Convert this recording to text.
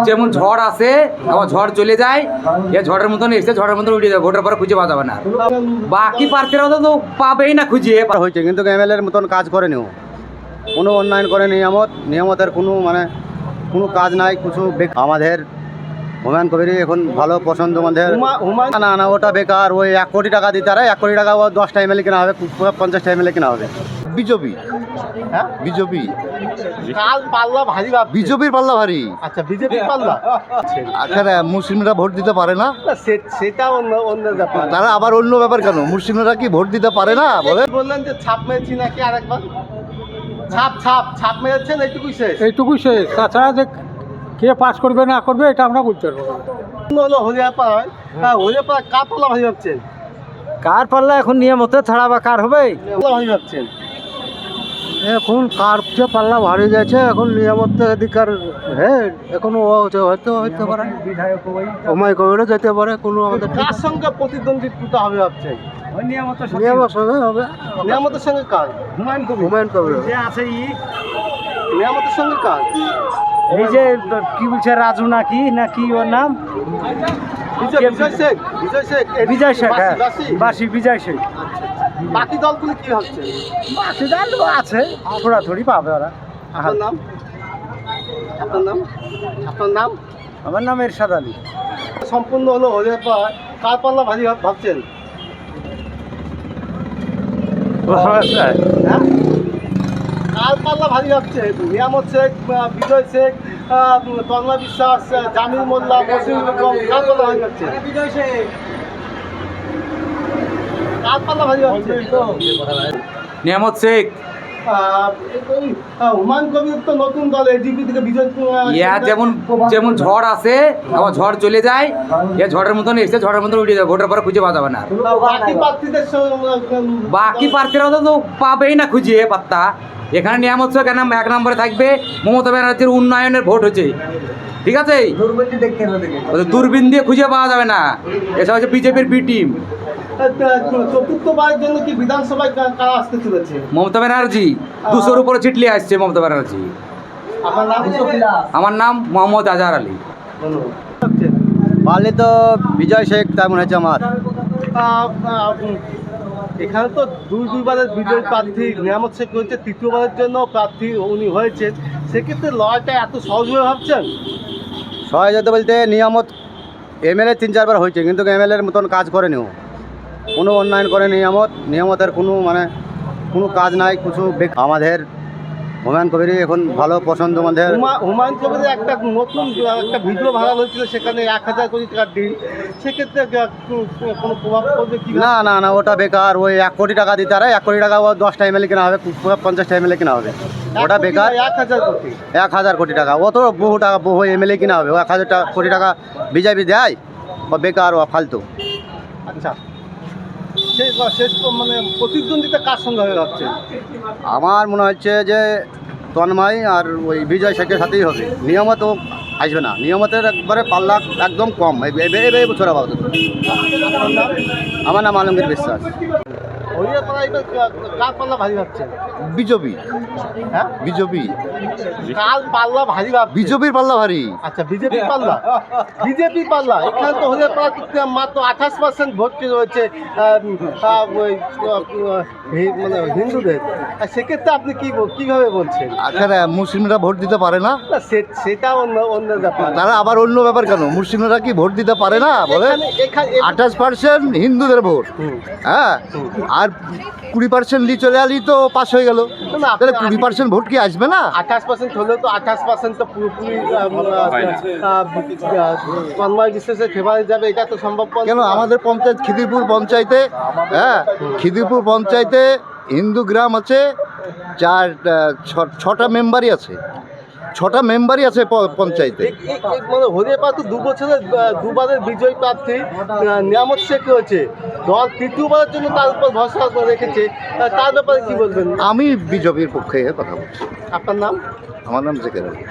যেমন ঝড় আসে আবার ঝড় চলে যায়, এ ঝড়ের মতন এসে ঝড়ের মতন উঠে যাবে, ভোটের পরে খুঁজে পাওয়া যাবে না। বাকি প্রার্থীরা তো পাবেই না খুঁজে। হয়েছে কিন্তু এমএলএর মতন কাজ করেনি, ও কোনো উন্নয়ন করে নিয়ামতের কোনো কাজ নাই কিছু। আমাদের হুমায়ুন কবির এখন ভালো পছন্দ আমাদের। না ওটা বেকার, ওই 1 কোটি টাকা দিতে পারে, 1 কোটি টাকা ও 10টা এমএলএ কেনা হবে, 50টা এমএলএ কেনা হবে। বিজেপি, হ্যাঁ বিজেপি, কাল পাল্লা ভারী ভাব। বিজেপির পাল্লা ভারী। আচ্ছা বিজেপি পাল্লা, আচ্ছা মুসলিমরা ভোট দিতে পারে না? সেটা অন্য অন্য ব্যাপার। তারা আবার অন্য ব্যাপার কেন? মুসলিমরা কি ভোট দিতে পারে না বলে? বললেন যে ছাপ মেরেছি নাকি আরেকবার? ছাপ মেরেছেন এইটুকুই শেষ? এইটুকুই শেষ, তাছাড়া যে কে পাস করবে না করবে এটা আমরা বলতে পারবো না। হলো হরিয়াপাড়ায়, হ্যাঁ হরিয়াপাড়া কার পাল্লা ভারী ভাবছেন? কার পাল্লা এখন নিয়ামতের ছাড়া বা কার হবে? পাল্লা ভারী ভাবছেন? এখন কার যে পাল্লা ভারী গেছে, এখন নিয়ামতের অধিকার। হ্যাঁ এখন হয়তো হইতে পারে, হুমায়ুন কবিরও যেতে পারে কোনো আমাদের। কার সঙ্গে প্রতিদ্বন্দ্বিতা হবে ভাবছেন? নিয়ামত সঙ্গে হবে, নিয়ামতের সঙ্গে কার? হুমায়ুন কবির। নিয়ামতের সঙ্গে কার? এই যে কি বলছে রাজু নাকি ওর নাম বিজয় শেখ। বিজয় শেখ, হ্যাঁ বাসি। বাসি বিজয় শেখ। বাকি দলগুলো কি ভাবছে? বাকি দল আছে, থোড়াথোড়ি পাবে ওরা। আপনার নাম? আপনার নাম? আপনার নাম? আমার নাম এরশাদ আলী। সম্পূর্ণ হলো হরিয়াপাড়ায় কার পাল্লা ভারী ভাবছেন? হ্যাঁ? কার পাল্লা ভারী ভাবছে? নিয়ামত শেখ, বিজয় শেখ, তন্ময় বিশ্বাস, জামিল মোল্লা, মসিউল ইসলাম, কার পাল্লা ভারী ভাবছে? কার পাল্লা ভারী ভাবছে? নিয়ামত শেখ। হুমায়ুন কবির তো নতুন দল, এডিপি থেকে বিজয়। যেমন ঝড় আসে আবার ঝড় চলে যায়, এ ঝড়ের মতন এসে ঝড়ের মতন উঠে যাবে, ভোটের পরে খুঁজে পাওয়া যাবে না। বাকি প্রার্থীদের বাকি প্রার্থীরা তো পাবেই না খুঁজে পাত্তা। এখানে নিয়ামত শেখ এক নম্বরে থাকবে। মমতা ব্যানার্জির উন্নয়নের ভোট হচ্ছে, ঠিক আছে, দূরবীন দিয়ে খুঁজে পাওয়া যাবে না। এসব হচ্ছে বিজেপির বি টিম। চতুর্থবারের জন্য কি বিধানসভায় কারা আসতে চলেছে? মমতা ব্যানার্জি 200-র উপরে চিটলি আসছে মমতা ব্যানার্জি। আমার নাম? আমার নাম মোহাম্মদ আজহার আলী। পারলে তো বিজয় শেখ তাই মনে হচ্ছে আমার। এখানে তো দুইবারের বিজয় প্রার্থী নিয়ামত শেখ হয়েছে, তৃতীয়বারের জন্য প্রার্থী উনি হয়েছেন। সেক্ষেত্রে লড়াইটা এত সহজভাবে ভাবছেন? সহযোগিতা বলতে নিয়ামত এমএলএ 3-4 বার হয়েছে কিন্তু এমএলএর মতন কাজ করেনি, ও কোনো উন্নয়ন করে নিয়ামতের কোনো কাজ নাই কিছু। আমাদের হুমায়ুন কবির এখন ভালো পছন্দ আমাদের। হুমায়ুন কবিরের একটা নতুন একটা ভিডিও ভাইরাল হয়েছিল, সেখানে 1000 কোটি টাকার ডিল। সেক্ষেত্রে কোনো প্রভাব পড়বে কি? না ওটা বেকার, ওই 1 কোটি টাকা দিতে পারে, 1 কোটি টাকা ও 10টা এমএলএ কেনা হবে, 50টা এমএলএ কেনা হবে। ওটা বেকার। 1000 কোটি? 1000 কোটি টাকা, ও তো বহু এমএলএ কিনা হবে। ও 1000 কোটি টাকা বিজেপি দেয়, ও বেকার, ও ফালতু। আচ্ছা, শেষ মানে প্রতিদ্বন্দ্বিতা কার সঙ্গে হবে ভাবছেন? আমার মনে হচ্ছে যে তন্ময় আর ওই বিজয় শেখের সাথেই হবে। নিয়ামত ও আসবে না, নিয়ামতের একবারে পাল্লা একদম কম এই বছর আপাতত। আমার নাম আলমগীর বিশ্বাস। হরিয়াপাড়ায় এবার কার পাল্লা ভারী ভাবছেন? বিজেপি, হ্যাঁ বিজেপি, কার পাল্লা ভারী ভাবছেন? বিজেপির পাল্লা ভারী। আচ্ছা বিজেপি পাল্লা, বিজেপি পাল্লা। এখানে তো হরিয়াপাড়াতে মাত্র 28% ভোট রয়েছে মানে হিন্দুদের। সেক্ষেত্রে আপনি কিভাবে বলছেন? আচ্ছা মুসলিমরা ভোট দিতে পারে না? সেটা অন্য অন্য ব্যাপার। তারা আবার অন্য ব্যাপার কেন? মুসলিমরা কি ভোট দিতে পারে না বলে? 28% হিন্দুদের ভোট, হ্যাঁ, আর 20% নিয়ে চলে আলি তো পাস হয়ে গেল। তাহলে 20% ভোট কি আসবে না? 28% হলেও তো 28% তো পুরোপুরি তন্ময় বিশ্বাসের ফেভারে যাবে, এটা তো সম্ভব কেন? আমাদের পঞ্চায়েত খিদিরপুর পঞ্চায়েতে, হ্যাঁ, খিদিরপুর পঞ্চায়েতে হিন্দু গ্রাম আছে 6টা মেম্বারই আছে, 6টা মেম্বারই আছে পঞ্চায়েতে। মানে হরিয়াপাড়া তো দুবারের বিজয়ী প্রার্থী নিয়ামত শেখ রয়েছে, দল তৃতীয়বারের জন্য তার উপর ভরসা রেখেছে। তার ব্যাপারে কি বলবেন? আমি বিজেপির পক্ষে কথা বলছি। আপনার নাম? আমার নাম জেকের আলী।